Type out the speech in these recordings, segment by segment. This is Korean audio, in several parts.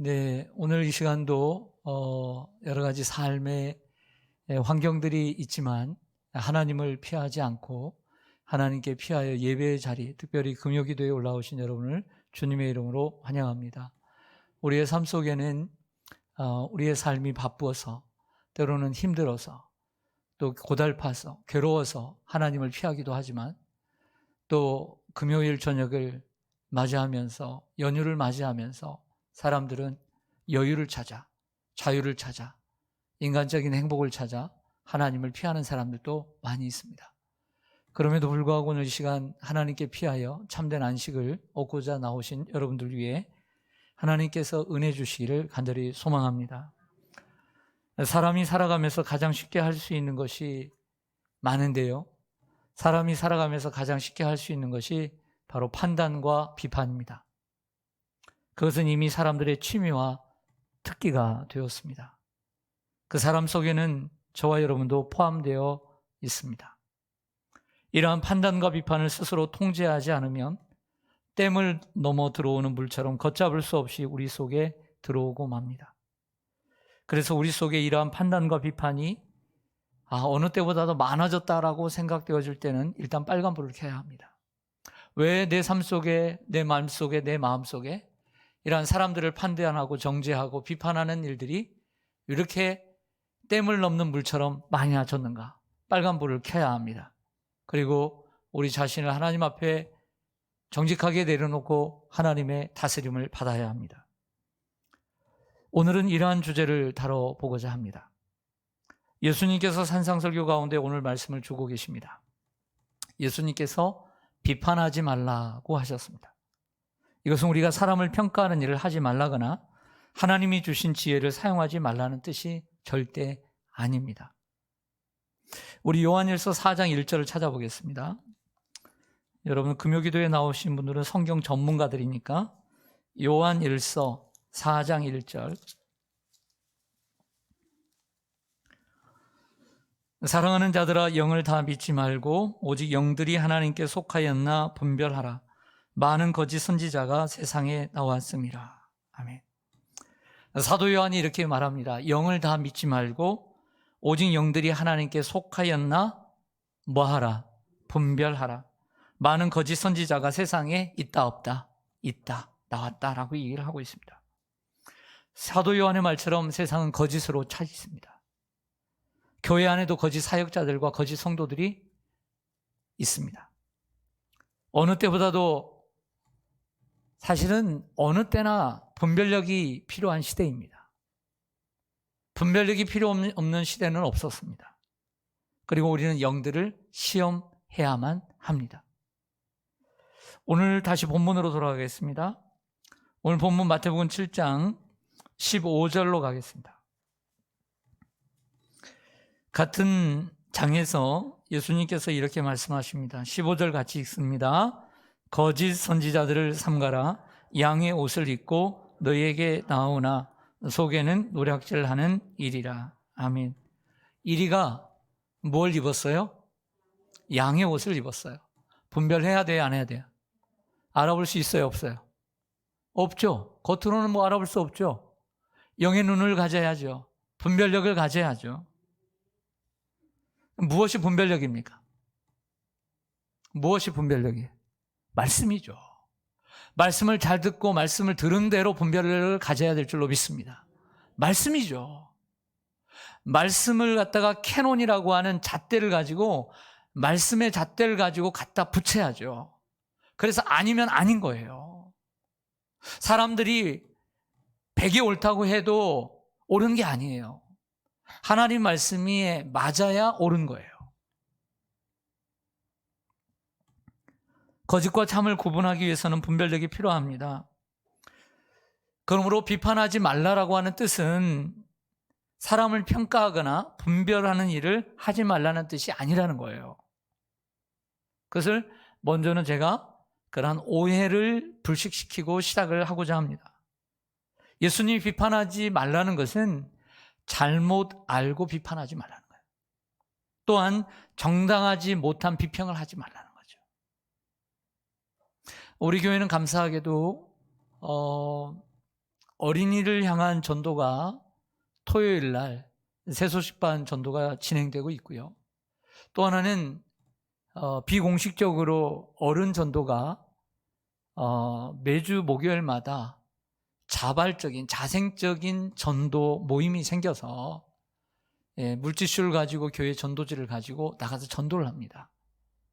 네, 오늘 이 시간도 여러 가지 삶의 환경들이 있지만 하나님을 피하지 않고 하나님께 피하여 예배의 자리, 특별히 금요기도에 올라오신 여러분을 주님의 이름으로 환영합니다. 우리의 삶 속에는 우리의 삶이 바쁘어서, 때로는 힘들어서, 또 고달파서, 괴로워서 하나님을 피하기도 하지만, 또 금요일 저녁을 맞이하면서, 연휴를 맞이하면서 사람들은 여유를 찾아, 자유를 찾아, 인간적인 행복을 찾아 하나님을 피하는 사람들도 많이 있습니다. 그럼에도 불구하고 오늘 이 시간 하나님께 피하여 참된 안식을 얻고자 나오신 여러분들 위해 하나님께서 은혜 주시기를 간절히 소망합니다. 사람이 살아가면서 가장 쉽게 할 수 있는 것이 많은데요, 사람이 살아가면서 가장 쉽게 할 수 있는 것이 바로 판단과 비판입니다. 그것은 이미 사람들의 취미와 특기가 되었습니다. 그 사람 속에는 저와 여러분도 포함되어 있습니다. 이러한 판단과 비판을 스스로 통제하지 않으면 댐을 넘어 들어오는 물처럼 걷잡을 수 없이 우리 속에 들어오고 맙니다. 그래서 우리 속에 이러한 판단과 비판이 어느 때보다도 많아졌다라고 생각되어질 때는 일단 빨간불을 켜야 합니다. 왜 내 삶 속에, 내 마음 속에, 내 마음 속에 이러한 사람들을 판단하고 정죄하고 비판하는 일들이 이렇게 댐을 넘는 물처럼 많아졌는가? 빨간불을 켜야 합니다. 그리고 우리 자신을 하나님 앞에 정직하게 내려놓고 하나님의 다스림을 받아야 합니다. 오늘은 이러한 주제를 다뤄보고자 합니다. 예수님께서 산상설교 가운데 오늘 말씀을 주고 계십니다. 예수님께서 비판하지 말라고 하셨습니다. 이것은 우리가 사람을 평가하는 일을 하지 말라거나 하나님이 주신 지혜를 사용하지 말라는 뜻이 절대 아닙니다. 우리 요한일서 4장 1절을 찾아보겠습니다. 여러분 금요기도에 나오신 분들은 성경 전문가들이니까 요한일서 4장 1절, 사랑하는 자들아 영을 다 믿지 말고 오직 영들이 하나님께 속하였나 분별하라. 많은 거짓 선지자가 세상에 나왔습니다. 아멘. 사도 요한이 이렇게 말합니다. 영을 다 믿지 말고 오직 영들이 하나님께 속하였나 뭐하라? 분별하라. 많은 거짓 선지자가 세상에 있다 없다? 있다, 나왔다라고 얘기를 하고 있습니다. 사도 요한의 말처럼 세상은 거짓으로 차 있습니다. 교회 안에도 거짓 사역자들과 거짓 성도들이 있습니다. 어느 때보다도 사실은 어느 때나 분별력이 필요한 시대입니다. 분별력이 필요 없는 시대는 없었습니다. 그리고 우리는 영들을 시험해야만 합니다. 오늘 다시 본문으로 돌아가겠습니다. 오늘 본문 마태복음 7장 15절로 가겠습니다. 같은 장에서 예수님께서 이렇게 말씀하십니다. 15절 같이 읽습니다. 거짓 선지자들을 삼가라. 양의 옷을 입고 너희에게 나오나 속에는 노략질하는 이리라. 아멘. 이리가 뭘 입었어요? 양의 옷을 입었어요. 분별해야 돼요, 안 해야 돼요? 알아볼 수 있어요, 없어요? 없죠. 겉으로는 뭐 알아볼 수 없죠. 영의 눈을 가져야죠. 분별력을 가져야죠. 무엇이 분별력입니까? 무엇이 분별력이에요? 말씀이죠. 말씀을 잘 듣고 말씀을 들은 대로 분별력을 가져야 될 줄로 믿습니다. 말씀이죠. 말씀을 갖다가 캐논이라고 하는 잣대를 가지고 말씀의 잣대를 가지고 갖다 붙여야죠. 그래서 아니면 아닌 거예요. 사람들이 100이 옳다고 해도 옳은 게 아니에요. 하나님 말씀이 맞아야 옳은 거예요. 거짓과 참을 구분하기 위해서는 분별력이 필요합니다. 그러므로 비판하지 말라라고 하는 뜻은 사람을 평가하거나 분별하는 일을 하지 말라는 뜻이 아니라는 거예요. 그것을 먼저는 제가 그러한 오해를 불식시키고 시작을 하고자 합니다. 예수님이 비판하지 말라는 것은 잘못 알고 비판하지 말라는 거예요. 또한 정당하지 못한 비평을 하지 말라는 거죠. 우리 교회는 감사하게도 어린이를 향한 전도가 토요일 날 새소식반 전도가 진행되고 있고요. 또 하나는 비공식적으로 어른 전도가 매주 목요일마다 자발적인 자생적인 전도 모임이 생겨서 물티슈를 가지고 교회 전도지를 가지고 나가서 전도를 합니다.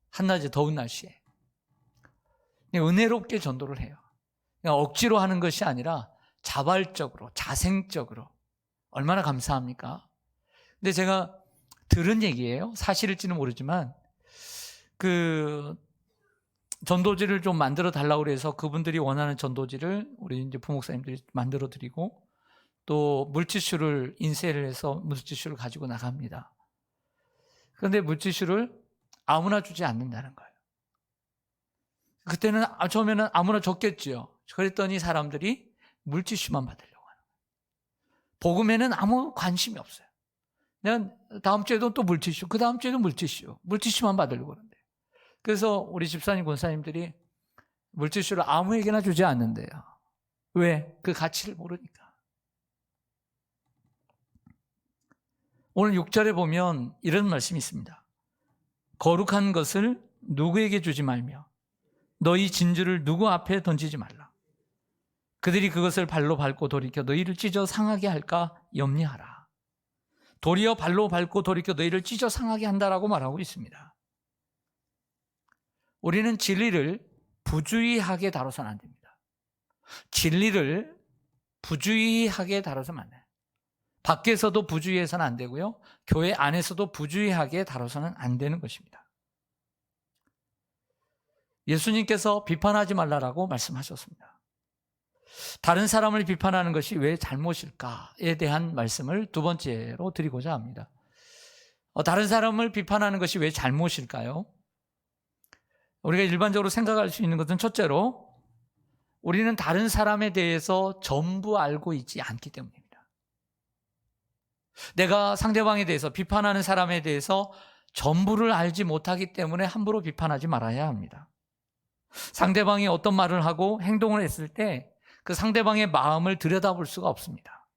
한낮에 더운 날씨에 은혜롭게 전도를 해요. 그냥 억지로 하는 것이 아니라 자발적으로 자생적으로. 얼마나 감사합니까? 근데 제가 들은 얘기예요. 사실일지는 모르지만 그 전도지를 좀 만들어 달라고 그래서 그분들이 원하는 전도지를 우리 이제 부목사님들이 만들어 드리고 또 물티슈를 인쇄를 해서 물티슈를 가지고 나갑니다. 그런데 물티슈를 아무나 주지 않는다는 거예요. 그때는 처음에는 아무나 줬겠지요. 그랬더니 사람들이 물티슈만 받으려고 하는 거예요. 복음에는 아무 관심이 없어요. 그냥 다음 주에도 또 물티슈, 그 다음 주에도 물티슈만 받으려고 하는데. 그래서 우리 집사님, 권사님들이 물티슈를 아무에게나 주지 않는데요. 왜? 그 가치를 모르니까. 오늘 6절에 보면 이런 말씀이 있습니다. 거룩한 것을 누구에게 주지 말며 너희 진주를 누구 앞에 던지지 말라. 그들이 그것을 발로 밟고 돌이켜 너희를 찢어 상하게 할까 염려하라. 도리어 발로 밟고 돌이켜 너희를 찢어 상하게 한다라고 말하고 있습니다. 우리는 진리를 부주의하게 다뤄서는 안 됩니다. 진리를 부주의하게 다뤄서는 안 돼요. 밖에서도 부주의해서는 안 되고요. 교회 안에서도 부주의하게 다뤄서는 안 되는 것입니다. 예수님께서 비판하지 말라라고 말씀하셨습니다. 다른 사람을 비판하는 것이 왜 잘못일까에 대한 말씀을 두 번째로 드리고자 합니다. 다른 사람을 비판하는 것이 왜 잘못일까요? 우리가 일반적으로 생각할 수 있는 것은 첫째로 우리는 다른 사람에 대해서 전부 알고 있지 않기 때문입니다. 내가 상대방에 대해서 비판하는 사람에 대해서 전부를 알지 못하기 때문에 함부로 비판하지 말아야 합니다. 상대방이 어떤 말을 하고 행동을 했을 때 그 상대방의 마음을 들여다볼 수가 없습니다.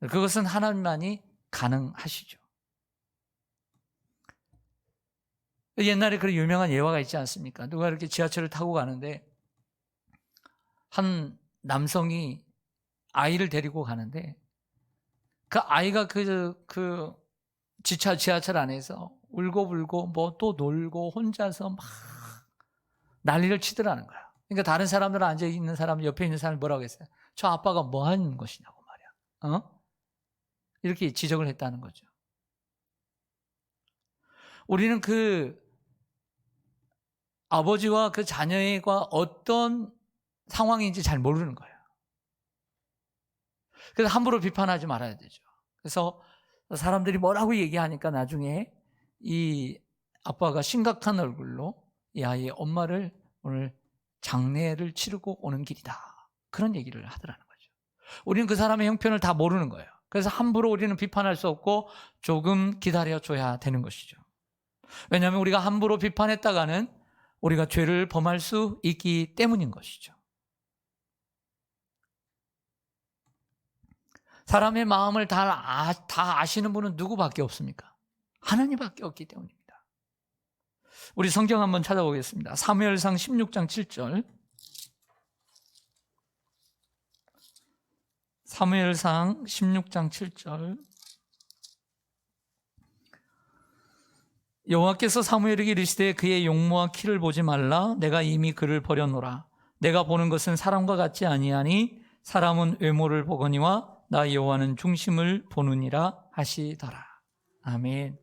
그것은 하나님만이 가능하시죠. 옛날에 그런 유명한 예화가 있지 않습니까? 누가 이렇게 지하철을 타고 가는데 한 남성이 아이를 데리고 가는데 그 아이가 그 지하철 안에서 울고불고 뭐 또 놀고 혼자서 막 난리를 치더라는 거야. 그러니까 다른 사람들 앉아있는 사람, 옆에 있는 사람이 뭐라고 했어요? 저 아빠가 뭐 하는 것이냐고 말이야. 이렇게 지적을 했다는 거죠. 우리는 그 아버지와 그 자녀가 어떤 상황인지 잘 모르는 거예요. 그래서 함부로 비판하지 말아야 되죠. 그래서 사람들이 뭐라고 얘기하니까 나중에 이 아빠가 심각한 얼굴로 이 아이의 엄마를 오늘 장례를 치르고 오는 길이다. 그런 얘기를 하더라는 거죠. 우리는 그 사람의 형편을 다 모르는 거예요. 그래서 함부로 우리는 비판할 수 없고 조금 기다려줘야 되는 것이죠. 왜냐하면 우리가 함부로 비판했다가는 우리가 죄를 범할 수 있기 때문인 것이죠. 사람의 마음을 다 아시는 분은 누구밖에 없습니까? 하나님밖에 없기 때문입니다. 우리 성경 한번 찾아보겠습니다. 사무엘상 16장 7절. 사무엘상 16장 7절. 여호와께서 사무엘에게 이르시되 그의 용모와 키를 보지 말라. 내가 이미 그를 버려노라. 내가 보는 것은 사람과 같지 아니하니 사람은 외모를 보거니와 나 여호와는 중심을 보느니라 하시더라. 아멘.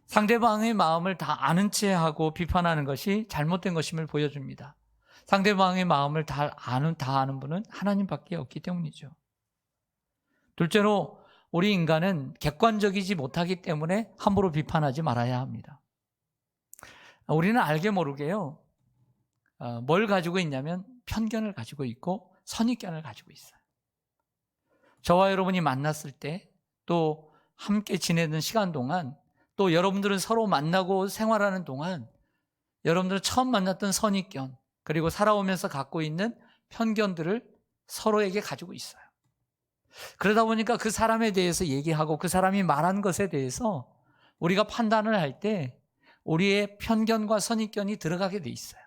상대방의 마음을 다 아는 채 하고 비판하는 것이 잘못된 것임을 보여줍니다. 상대방의 마음을 다 아는 분은 하나님밖에 없기 때문이죠. 둘째로 우리 인간은 객관적이지 못하기 때문에 함부로 비판하지 말아야 합니다. 우리는 알게 모르게요. 뭘 가지고 있냐면 편견을 가지고 있고 선입견을 가지고 있어요. 저와 여러분이 만났을 때 또 함께 지내는 시간 동안 또 여러분들은 서로 만나고 생활하는 동안 여러분들은 처음 만났던 선입견 그리고 살아오면서 갖고 있는 편견들을 서로에게 가지고 있어요. 그러다 보니까 그 사람에 대해서 얘기하고 그 사람이 말한 것에 대해서 우리가 판단을 할 때 우리의 편견과 선입견이 들어가게 돼 있어요.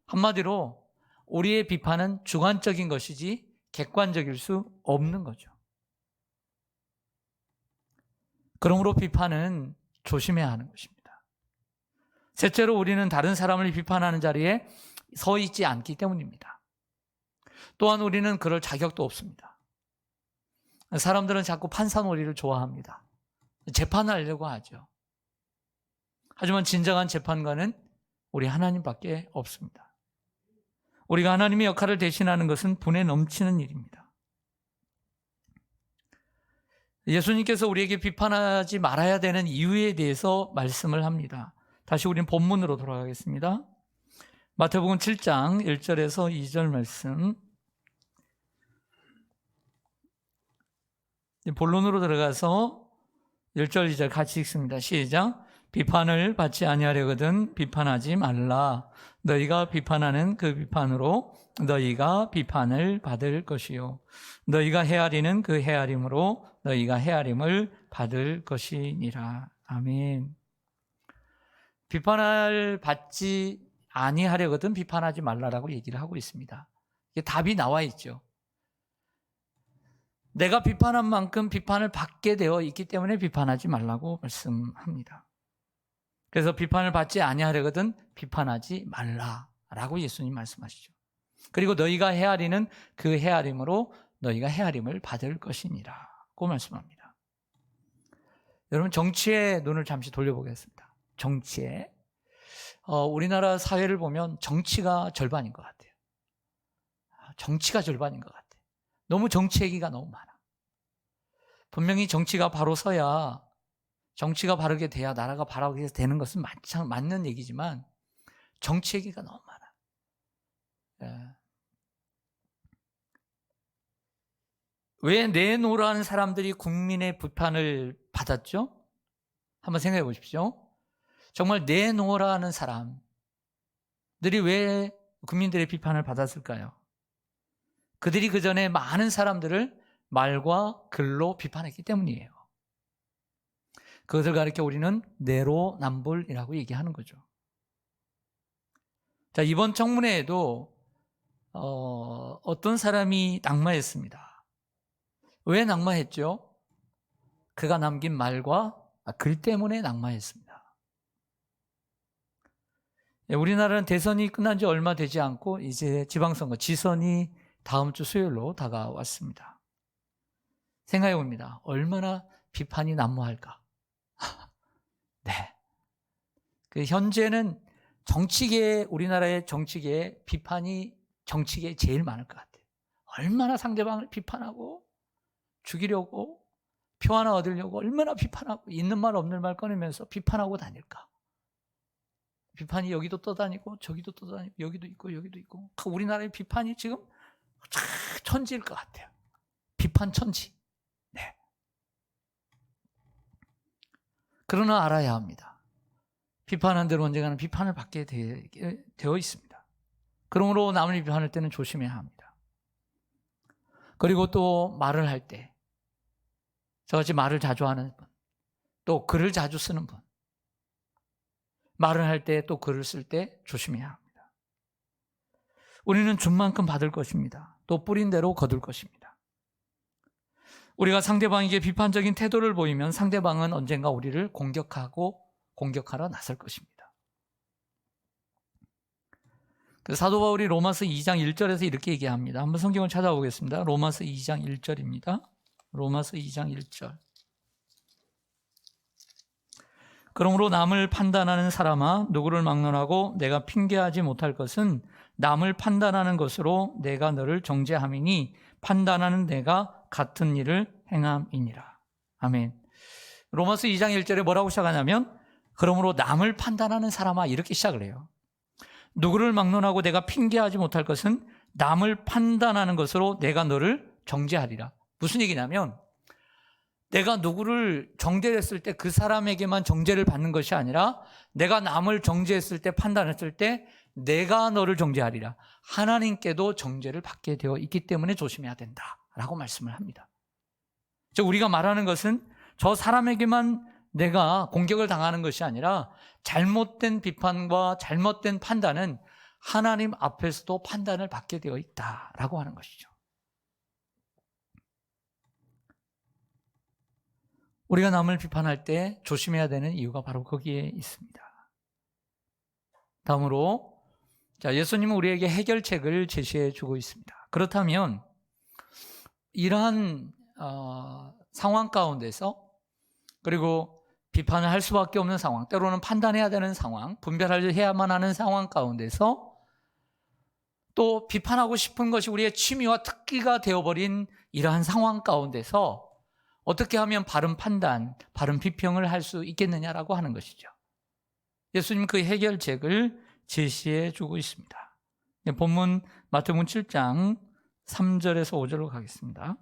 한마디로 우리의 비판은 주관적인 것이지 객관적일 수 없는 거죠. 그러므로 비판은 조심해야 하는 것입니다. 셋째로 우리는 다른 사람을 비판하는 자리에 서 있지 않기 때문입니다. 또한 우리는 그럴 자격도 없습니다. 사람들은 자꾸 판사놀이를 좋아합니다. 재판을 하려고 하죠. 하지만 진정한 재판관은 우리 하나님밖에 없습니다. 우리가 하나님의 역할을 대신하는 것은 분에 넘치는 일입니다. 예수님께서 우리에게 비판하지 말아야 되는 이유에 대해서 말씀을 합니다. 다시 우리는 본문으로 돌아가겠습니다. 마태복음 7장 1절에서 2절 말씀. 본론으로 들어가서 1절 2절 같이 읽습니다. 시작. 비판을 받지 아니하려거든 비판하지 말라. 너희가 비판하는 그 비판으로 너희가 비판을 받을 것이요 너희가 헤아리는 그 헤아림으로 너희가 헤아림을 받을 것이니라. 아멘. 비판을 받지 아니하려거든 비판하지 말라라고 얘기를 하고 있습니다. 이게 답이 나와 있죠. 내가 비판한 만큼 비판을 받게 되어 있기 때문에 비판하지 말라고 말씀합니다. 그래서 비판을 받지 아니하려거든 비판하지 말라라고 예수님 말씀하시죠. 그리고 너희가 헤아리는 그 헤아림으로 너희가 헤아림을 받을 것이니라고 말씀합니다. 여러분 정치의 눈을 잠시 돌려보겠습니다. 정치에 우리나라 사회를 보면 정치가 절반인 것 같아요. 정치가 절반인 것 같아요. 너무 정치 얘기가 너무 많아. 분명히 정치가 바로 서야 정치가 바르게 돼야 나라가 바르게 되는 것은 맞는 얘기지만 정치 얘기가 너무 많아. 왜 내노라는 사람들이 국민의 비판을 받았죠? 한번 생각해 보십시오. 정말 내노라는 사람들이 왜 국민들의 비판을 받았을까요? 그들이 그 전에 많은 사람들을 말과 글로 비판했기 때문이에요. 그것을 가리켜 우리는 내로남불이라고 얘기하는 거죠. 자, 이번 청문회에도 어떤 사람이 낙마했습니다. 왜 낙마했죠? 그가 남긴 말과 글 때문에 낙마했습니다. 우리나라는 대선이 끝난 지 얼마 되지 않고 이제 지방선거, 지선이 다음 주 수요일로 다가왔습니다. 생각해 봅니다. 얼마나 비판이 난무할까? 네. 현재는 우리나라의 정치계에 비판이 정치계에 제일 많을 것 같아요. 얼마나 상대방을 비판하고 죽이려고 표 하나 얻으려고 얼마나 비판하고 있는 말 없는 말 꺼내면서 비판하고 다닐까? 비판이 여기도 떠다니고 저기도 떠다니고 여기도 있고 여기도 있고 우리나라의 비판이 지금 천지일 것 같아요. 비판 천지. 네. 그러나 알아야 합니다. 비판한 대로 언젠가는 비판을 받게 되어 있습니다. 그러므로 남을 비판할 때는 조심해야 합니다. 그리고 또 말을 할 때 저같이 말을 자주 하는 분, 또 글을 자주 쓰는 분, 말을 할 때 또 글을 쓸 때 조심해야 합니다. 우리는 준 만큼 받을 것입니다. 또 뿌린 대로 거둘 것입니다. 우리가 상대방에게 비판적인 태도를 보이면 상대방은 언젠가 우리를 공격하러 나설 것입니다. 사도 바울이 로마서 2장 1절에서 이렇게 얘기합니다. 한번 성경을 찾아보겠습니다. 로마서 2장 1절입니다. 로마서 2장 1절. 그러므로 남을 판단하는 사람아 누구를 막론하고 내가 핑계하지 못할 것은 남을 판단하는 것으로 내가 너를 정죄함이니 판단하는 내가 같은 일을 행함이니라. 아멘. 로마서 2장 1절에 뭐라고 시작하냐면 그러므로 남을 판단하는 사람아 이렇게 시작을 해요. 누구를 막론하고 내가 핑계하지 못할 것은 남을 판단하는 것으로 내가 너를 정죄하리라. 무슨 얘기냐면 내가 누구를 정죄했을 때 그 사람에게만 정죄를 받는 것이 아니라 내가 남을 정죄했을 때 판단했을 때 내가 너를 정죄하리라. 하나님께도 정죄를 받게 되어 있기 때문에 조심해야 된다라고 말씀을 합니다. 즉 우리가 말하는 것은 저 사람에게만 내가 공격을 당하는 것이 아니라 잘못된 비판과 잘못된 판단은 하나님 앞에서도 판단을 받게 되어 있다라고 하는 것이죠. 우리가 남을 비판할 때 조심해야 되는 이유가 바로 거기에 있습니다. 다음으로 예수님은 우리에게 해결책을 제시해 주고 있습니다. 그렇다면 이러한 상황 가운데서, 그리고 비판을 할 수밖에 없는 상황, 때로는 판단해야 되는 상황, 분별해야만 하는 상황 가운데서 또 비판하고 싶은 것이 우리의 취미와 특기가 되어버린 이러한 상황 가운데서 어떻게 하면 바른 판단, 바른 비평을 할 수 있겠느냐라고 하는 것이죠. 예수님 그 해결책을 제시해 주고 있습니다. 본문 마태복음 7장 3절에서 5절로 가겠습니다.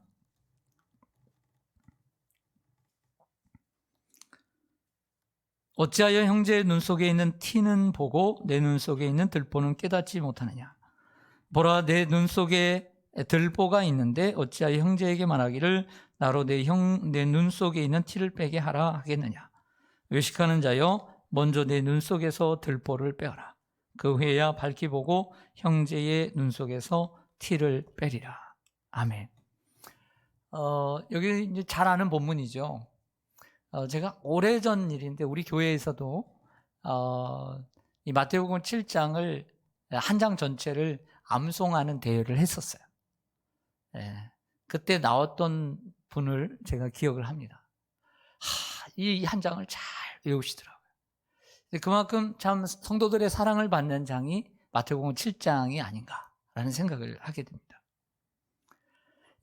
어찌하여 형제의 눈 속에 있는 티는 보고 내 눈 속에 있는 들보는 깨닫지 못하느냐. 보라, 내 눈 속에 들보가 있는데 어찌하여 형제에게 말하기를 나로 내 눈 속에 있는 티를 빼게 하라 하겠느냐. 외식하는 자여, 먼저 내 눈 속에서 들보를 빼어라. 그 후에야 밝히 보고 형제의 눈 속에서 티를 빼리라. 아멘. 여기 이제 잘 아는 본문이죠. 제가 오래전 일인데 우리 교회에서도 이 마태복음 7장을 한 장 전체를 암송하는 대회를 했었어요. 그때 나왔던 분을 제가 기억을 합니다. 이 한 장을 잘 외우시더라고요. 그만큼 참 성도들의 사랑을 받는 장이 마태복음 7장이 아닌가라는 생각을 하게 됩니다.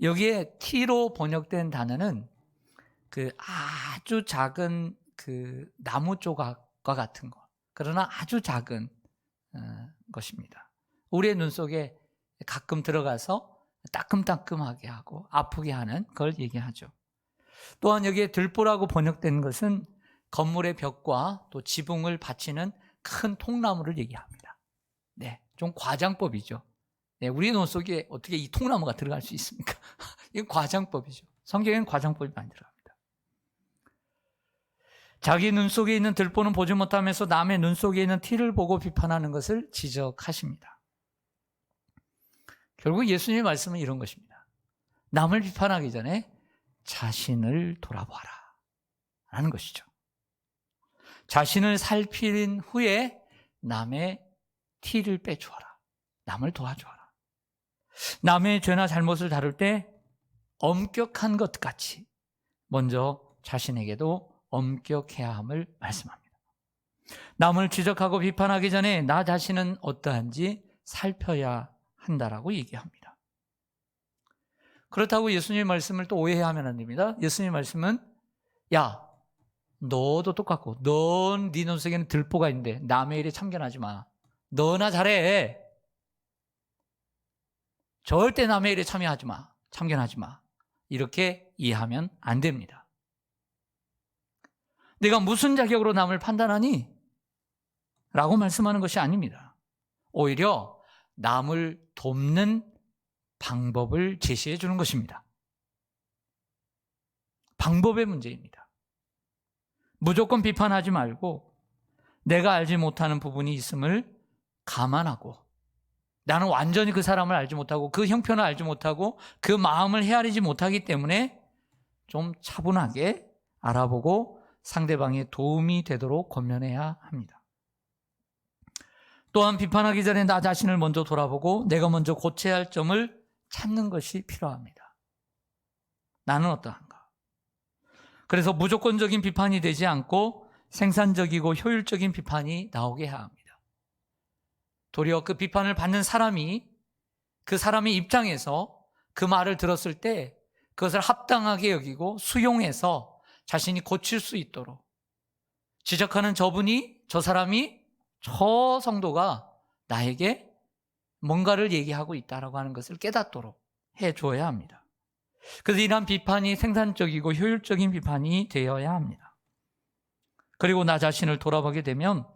여기에 T로 번역된 단어는 그 아주 작은 그 나무 조각과 같은 것, 그러나 아주 작은 것입니다. 우리의 눈 속에 가끔 들어가서 따끔따끔하게 하고 아프게 하는 걸 얘기하죠. 또한 여기에 들보라고 번역된 것은 건물의 벽과 또 지붕을 받치는 큰 통나무를 얘기합니다. 네, 좀 과장법이죠. 네, 우리 눈 속에 어떻게 이 통나무가 들어갈 수 있습니까? 이건 과장법이죠. 성경에는 과장법이 많이 들어갑니다. 자기 눈 속에 있는 들보는 보지 못하면서 남의 눈 속에 있는 티를 보고 비판하는 것을 지적하십니다. 결국 예수님의 말씀은 이런 것입니다. 남을 비판하기 전에 자신을 돌아보아라 라는 것이죠. 자신을 살핀 후에 남의 티를 빼주어라. 남을 도와주어라. 남의 죄나 잘못을 다룰 때 엄격한 것 같이 먼저 자신에게도 엄격해야 함을 말씀합니다. 남을 지적하고 비판하기 전에 나 자신은 어떠한지 살펴야 한다라고 얘기합니다. 그렇다고 예수님의 말씀을 또 오해하면 안 됩니다. 예수님의 말씀은 야, 너도 똑같고 넌 네 눈 속에는 들보가 있는데 남의 일에 참견하지 마. 너나 잘해. 절대 남의 일에 참여하지 마. 참견하지 마. 이렇게 이해하면 안 됩니다. 내가 무슨 자격으로 남을 판단하니? 라고 말씀하는 것이 아닙니다. 오히려 남을 돕는 방법을 제시해 주는 것입니다. 방법의 문제입니다. 무조건 비판하지 말고 내가 알지 못하는 부분이 있음을 감안하고, 나는 완전히 그 사람을 알지 못하고 그 형편을 알지 못하고 그 마음을 헤아리지 못하기 때문에 좀 차분하게 알아보고 상대방의 도움이 되도록 권면해야 합니다. 또한 비판하기 전에 나 자신을 먼저 돌아보고 내가 먼저 고쳐야 할 점을 찾는 것이 필요합니다. 나는 어떠한가? 그래서 무조건적인 비판이 되지 않고 생산적이고 효율적인 비판이 나오게 해야 합니다. 도리어 그 비판을 받는 사람이 그 사람의 입장에서 그 말을 들었을 때 그것을 합당하게 여기고 수용해서 자신이 고칠 수 있도록, 지적하는 저 사람이 저 성도가 나에게 뭔가를 얘기하고 있다라고 하는 것을 깨닫도록 해줘야 합니다. 그래서 이러한 비판이 생산적이고 효율적인 비판이 되어야 합니다. 그리고 나 자신을 돌아보게 되면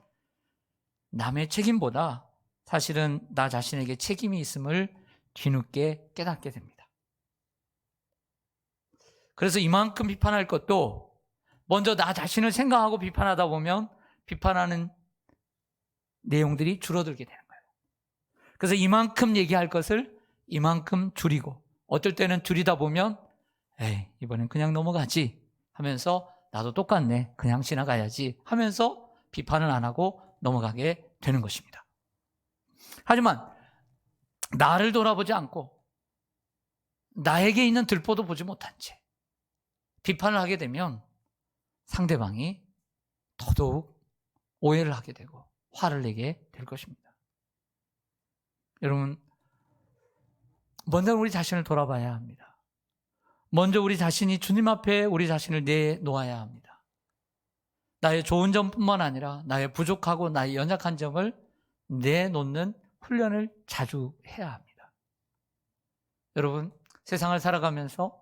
남의 책임보다 사실은 나 자신에게 책임이 있음을 뒤늦게 깨닫게 됩니다. 그래서 이만큼 비판할 것도 먼저 나 자신을 생각하고 비판하다 보면 비판하는 내용들이 줄어들게 되는 거예요. 그래서 이만큼 얘기할 것을 이만큼 줄이고, 어떨 때는 줄이다 보면 에이, 이번엔 그냥 넘어가지 하면서 나도 똑같네, 그냥 지나가야지 하면서 비판을 안 하고 넘어가게 되는 것입니다. 하지만 나를 돌아보지 않고 나에게 있는 들보도 보지 못한 채 비판을 하게 되면 상대방이 더더욱 오해를 하게 되고 화를 내게 될 것입니다. 여러분, 먼저 우리 자신을 돌아봐야 합니다. 먼저 우리 자신이 주님 앞에 우리 자신을 내놓아야 합니다. 나의 좋은 점뿐만 아니라 나의 부족하고 나의 연약한 점을 내놓는 훈련을 자주 해야 합니다. 여러분, 세상을 살아가면서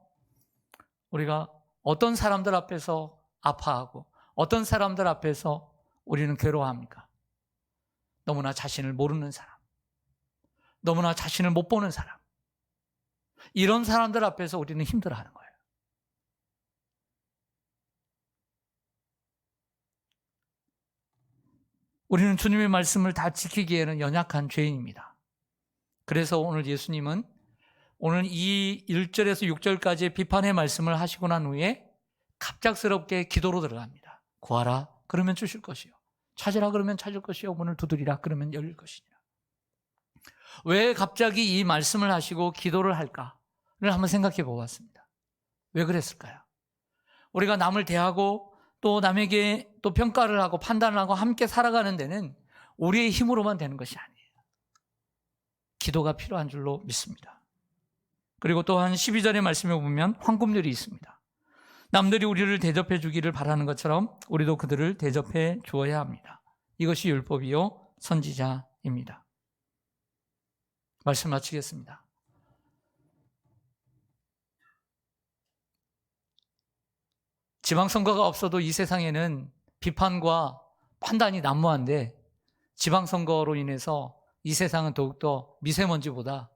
우리가 어떤 사람들 앞에서 아파하고 어떤 사람들 앞에서 우리는 괴로워합니까? 너무나 자신을 모르는 사람, 너무나 자신을 못 보는 사람, 이런 사람들 앞에서 우리는 힘들어하는 거예요. 우리는 주님의 말씀을 다 지키기에는 연약한 죄인입니다. 그래서 오늘 예수님은 오늘 이 1절에서 6절까지의 비판의 말씀을 하시고 난 후에 갑작스럽게 기도로 들어갑니다. 구하라 그러면 주실 것이요, 찾으라 그러면 찾을 것이요, 문을 두드리라 그러면 열릴 것이니라. 왜 갑자기 이 말씀을 하시고 기도를 할까를 한번 생각해 보았습니다. 왜 그랬을까요? 우리가 남을 대하고 또 남에게 또 평가를 하고 판단을 하고 함께 살아가는 데는 우리의 힘으로만 되는 것이 아니에요. 기도가 필요한 줄로 믿습니다. 그리고 또한 12절의 말씀에 보면 황금률이 있습니다. 남들이 우리를 대접해 주기를 바라는 것처럼 우리도 그들을 대접해 주어야 합니다. 이것이 율법이요 선지자입니다. 말씀 마치겠습니다. 지방선거가 없어도 이 세상에는 비판과 판단이 난무한데, 지방선거로 인해서 이 세상은 더욱더 미세먼지보다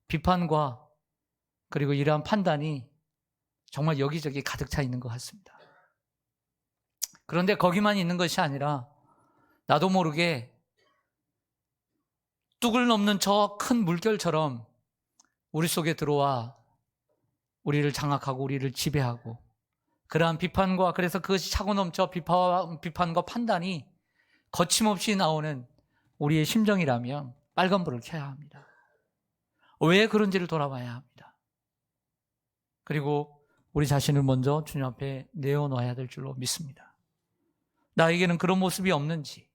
비판과 그리고 이러한 판단이 정말 여기저기 가득 차 있는 것 같습니다. 그런데 거기만 있는 것이 아니라 나도 모르게 뚝을 넘는 저 큰 물결처럼 우리 속에 들어와 우리를 장악하고 우리를 지배하고, 그러한 비판과, 그래서 그것이 차고 넘쳐 비판과 판단이 거침없이 나오는 우리의 심정이라면 빨간불을 켜야 합니다. 왜 그런지를 돌아봐야 합니다. 그리고 우리 자신을 먼저 주님 앞에 내어놓아야 될 줄로 믿습니다. 나에게는 그런 모습이 없는지,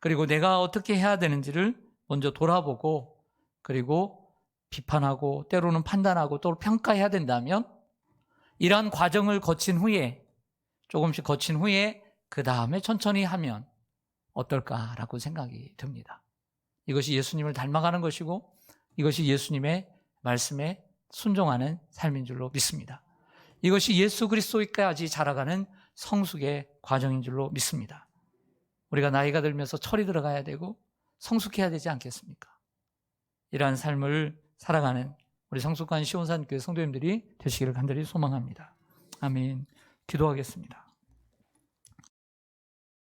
그리고 내가 어떻게 해야 되는지를 먼저 돌아보고, 그리고 비판하고 때로는 판단하고 또 평가해야 된다면 이러한 과정을 거친 후에, 조금씩 거친 후에 그 다음에 천천히 하면 어떨까라고 생각이 듭니다. 이것이 예수님을 닮아가는 것이고 이것이 예수님의 말씀에 순종하는 삶인 줄로 믿습니다. 이것이 예수 그리스도까지 자라가는 성숙의 과정인 줄로 믿습니다. 우리가 나이가 들면서 철이 들어가야 되고 성숙해야 되지 않겠습니까? 이러한 삶을 살아가는 우리 성숙한 시온산교회 성도님들이 되시기를 간절히 소망합니다. 아멘. 기도하겠습니다.